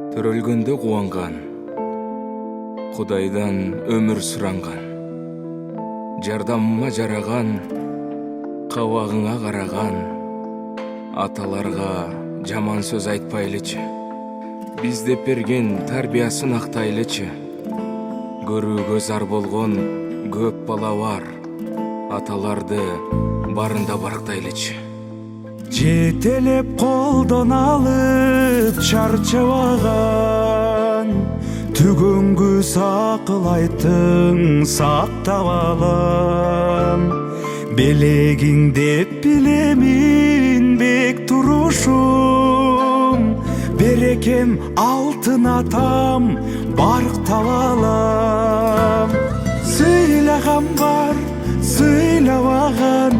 Төрөлгөндө кубанган, Кудайдан өмүр суранган, жардамыма жараган, кабагыңа караган, аталарга жаман сөз айтпайлычы, биз деп берген тарбиясын актайлычы. Көрүүгө зар болгон көп бала бар, аталарды барында барктайлычы. Жетелеп колдон алып чарчабаган, түгөнгү сакыл айттың сактап алам. Белегиң деп билемин бек турушум, берекем алтын атам барктап алам. Сыйлаган бар, сыйлабаган,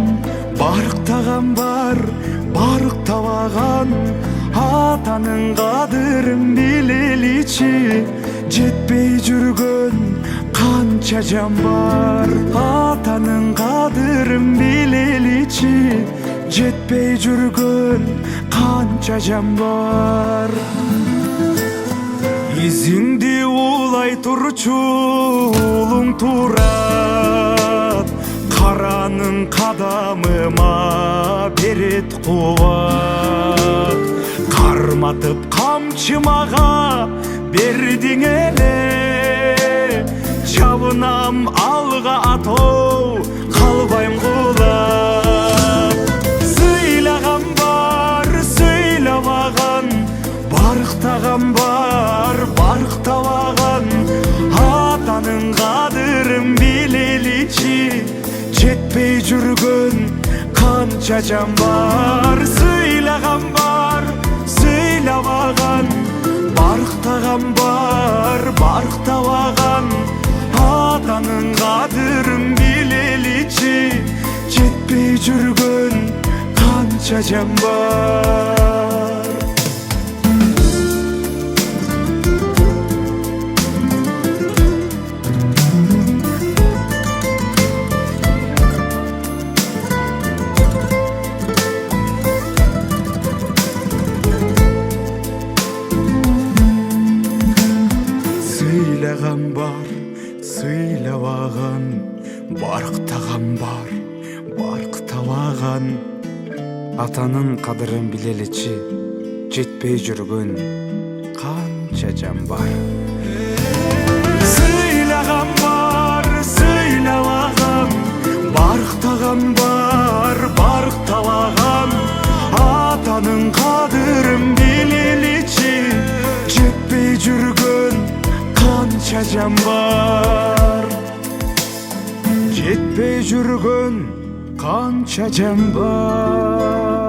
барктаган бар, барктабаган. Атанын кадырын билеличи, жетпей жүргөн канча жан бар. Атанын кадырын билеличи, жетпей жүргөн канча жан бар. Изиңди улай турчу улуң турат, каранын кадамыма берет кубат. Карматып камчымага бердиң эле, жабынам алга атоо, калбайм кулап. Сыйлаган бар, сыйлабаган, барктаган бар, барктабаган. Атанын кадырын билеличи, жетпей жүргөн канча жан бар. Сыйлаган бар, сыйлабаган, барктаган бар, барктабаган. Атанын кадырын билеличи, жетпей жүргөн канча жан бар. Сыйлаган бар, сыйлабаган, барктаган бар, барктабаган. Атанын кадырын билеличи, жетпей жүргөн канча жан бар. Сыйлаган бар, сыйлабаган, барктаган бар, барктабаган. Атанын кадырын билеличи, жетпей жүргөн канча жан бар. Жетпей жүргөн канча жан бар.